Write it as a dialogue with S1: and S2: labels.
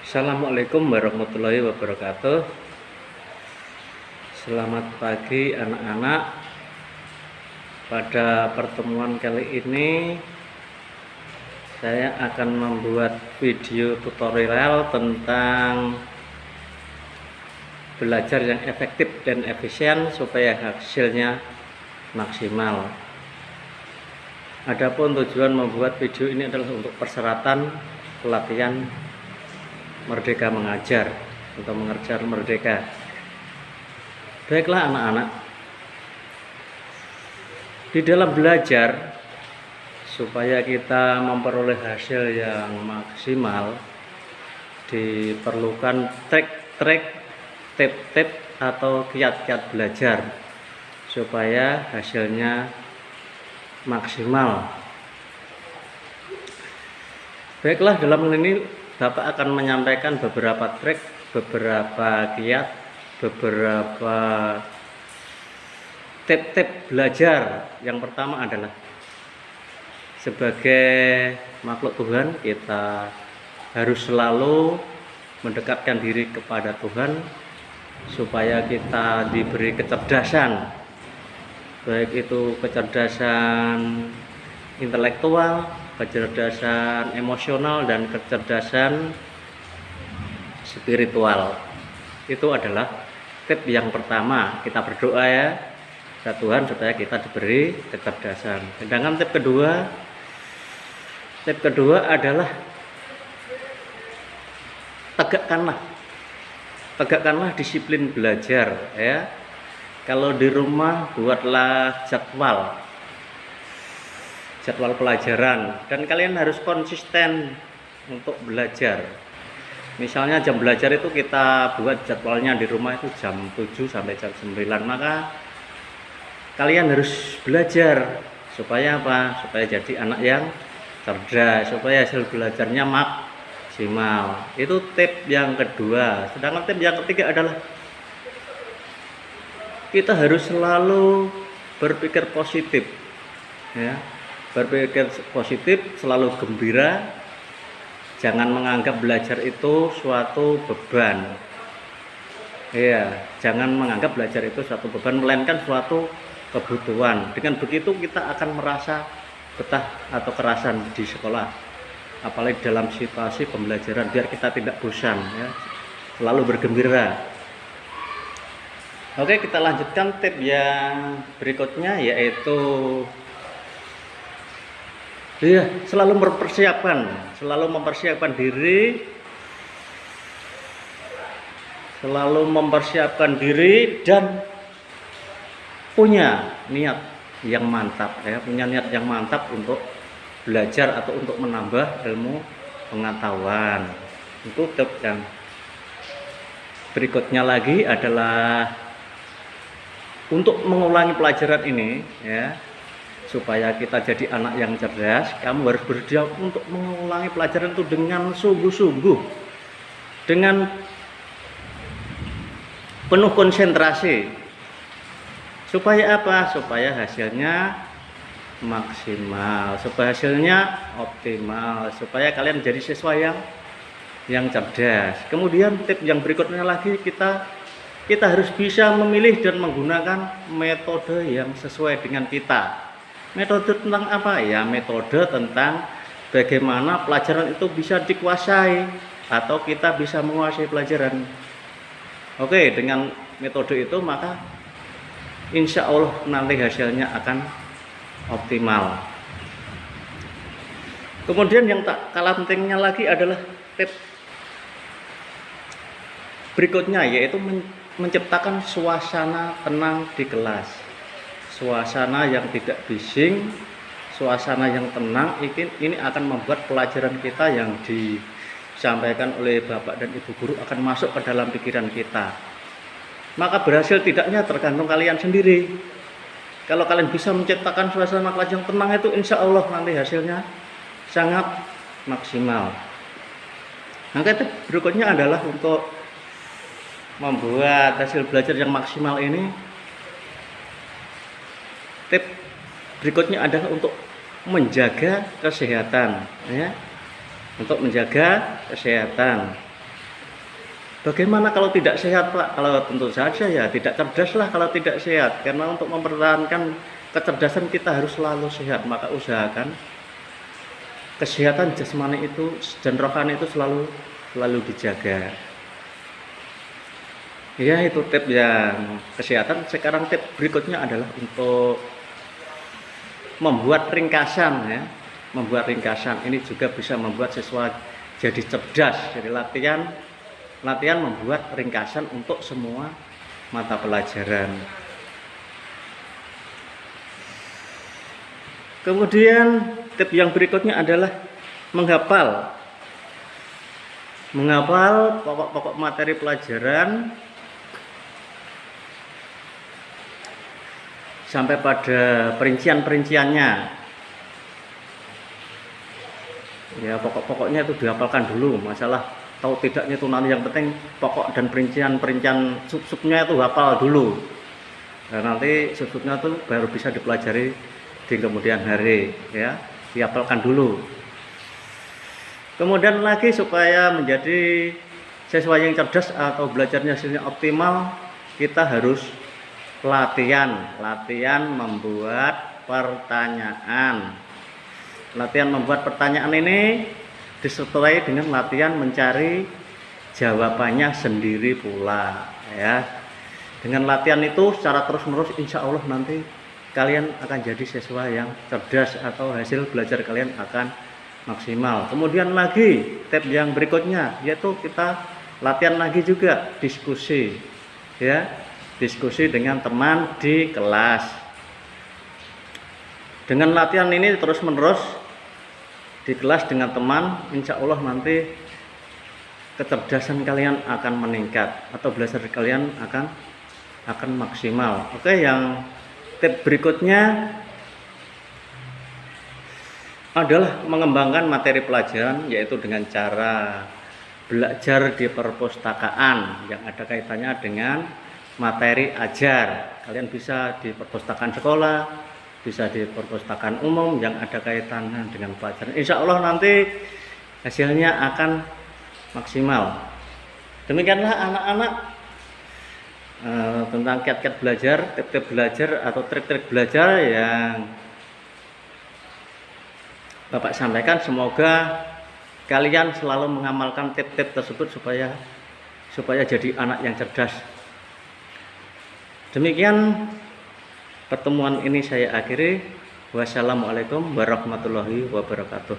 S1: Assalamualaikum warahmatullahi wabarakatuh. Selamat pagi anak-anak. Pada pertemuan kali ini saya akan membuat video tutorial tentang belajar yang efektif dan efisien supaya hasilnya maksimal. Adapun tujuan membuat video ini adalah untuk persyaratan pelatihan Merdeka Mengajar atau mengajar merdeka. Baiklah anak-anak, di dalam belajar supaya kita memperoleh hasil yang maksimal diperlukan trik-trik, tip-tip atau kiat-kiat belajar supaya hasilnya maksimal. Baiklah, dalam ini Bapak akan menyampaikan beberapa trik, beberapa kiat, beberapa tip-tip belajar. Yang pertama adalah sebagai makhluk Tuhan, kita harus selalu mendekatkan diri kepada Tuhan supaya kita diberi kecerdasan, baik itu kecerdasan intelektual, kecerdasan emosional, dan kecerdasan spiritual. Itu adalah tip yang pertama. Kita berdoa ya ke Tuhan supaya kita diberi kecerdasan. Sedangkan tip kedua adalah tegakkanlah disiplin belajar ya. Kalau di rumah buatlah jadwal pelajaran, dan kalian harus konsisten untuk belajar. Misalnya jam belajar itu kita buat jadwalnya di rumah itu jam 7 sampai jam 9, maka kalian harus belajar supaya apa? Supaya jadi anak yang cerdas, supaya hasil belajarnya maksimal. Itu tip yang kedua. Sedangkan tip yang ketiga adalah kita harus selalu berpikir positif ya. Berpikir positif, selalu gembira, jangan menganggap belajar itu suatu beban. Ya, jangan menganggap belajar itu suatu beban, melainkan suatu kebutuhan. Dengan begitu kita akan merasa betah atau kerasan di sekolah, apalagi dalam situasi pembelajaran, biar kita tidak bosan ya, selalu bergembira. Oke, kita lanjutkan tip yang berikutnya, yaitu selalu mempersiapkan diri dan punya niat yang mantap ya, untuk belajar atau untuk menambah ilmu pengetahuan. Itu tip yang berikutnya lagi adalah untuk mengulangi pelajaran ini ya. Supaya kita jadi anak yang cerdas, kamu harus berjuang untuk mengulangi pelajaran itu dengan sungguh-sungguh, dengan penuh konsentrasi. Supaya apa? Supaya hasilnya maksimal, supaya hasilnya optimal, supaya kalian jadi siswa yang cerdas. Kemudian tip yang berikutnya lagi, kita harus bisa memilih dan menggunakan metode yang sesuai dengan kita. Metode tentang apa ya? Metode tentang bagaimana pelajaran itu bisa dikuasai atau kita bisa menguasai pelajaran. Oke, dengan metode itu maka insya Allah nanti hasilnya akan optimal. Kemudian yang tak kalah pentingnya lagi adalah tip berikutnya, yaitu menciptakan suasana tenang di kelas. Suasana yang tidak bising, suasana yang tenang, ini akan membuat pelajaran kita yang disampaikan oleh Bapak dan Ibu guru akan masuk ke dalam pikiran kita. Maka berhasil tidaknya tergantung kalian sendiri. Kalau kalian bisa menciptakan suasana kelas yang tenang, itu insya Allah nanti hasilnya sangat maksimal. Maka berikutnya adalah untuk membuat hasil belajar yang maksimal ini, tip berikutnya adalah untuk menjaga kesehatan ya. Untuk menjaga kesehatan. Bagaimana kalau tidak sehat, Pak? Kalau tentu saja ya tidak cerdas lah kalau tidak sehat. Karena untuk mempertahankan kecerdasan kita harus selalu sehat. Maka usahakan kesehatan jasmani itu dan rohani itu selalu dijaga. Ya, itu tip yang kesehatan. Sekarang tip berikutnya adalah untuk membuat ringkasan ya. Membuat ringkasan ini juga bisa membuat siswa jadi cerdas. Jadi latihan membuat ringkasan untuk semua mata pelajaran. Kemudian tip yang berikutnya adalah menghafal pokok-pokok materi pelajaran sampai pada perincian-perinciannya. Ya, pokok-pokoknya itu dihafalkan dulu. Masalah tahu tidaknya itu nanti yang penting pokok dan perincian sub-subnya itu hafal dulu. Dan nanti sub-subnya itu baru bisa dipelajari di kemudian hari ya. Dihafalkan dulu. Kemudian lagi supaya menjadi siswa yang cerdas atau belajarnya hasilnya optimal, kita harus latihan membuat pertanyaan. Latihan membuat pertanyaan ini disertai dengan latihan mencari jawabannya sendiri pula ya. Dengan latihan itu secara terus-menerus insya Allah nanti kalian akan jadi siswa yang cerdas atau hasil belajar kalian akan maksimal. Kemudian lagi tip yang berikutnya yaitu kita latihan lagi juga diskusi ya. Diskusi dengan teman di kelas. Dengan latihan ini terus-menerus di kelas dengan teman, insya Allah nanti kecerdasan kalian akan meningkat atau belajar kalian akan maksimal. Oke, yang tip berikutnya adalah mengembangkan materi pelajaran, yaitu dengan cara belajar di perpustakaan yang ada kaitannya dengan materi ajar. Kalian bisa di perpustakaan sekolah, bisa di perpustakaan umum yang ada kaitannya dengan pelajaran. Insya Allah nanti hasilnya akan maksimal. Demikianlah anak-anak tentang kiat-kiat belajar, tip-tip belajar atau trik-trik belajar yang Bapak sampaikan. Semoga kalian selalu mengamalkan tip-tip tersebut supaya jadi anak yang cerdas. Demikian pertemuan ini saya akhiri. Wassalamualaikum warahmatullahi wabarakatuh.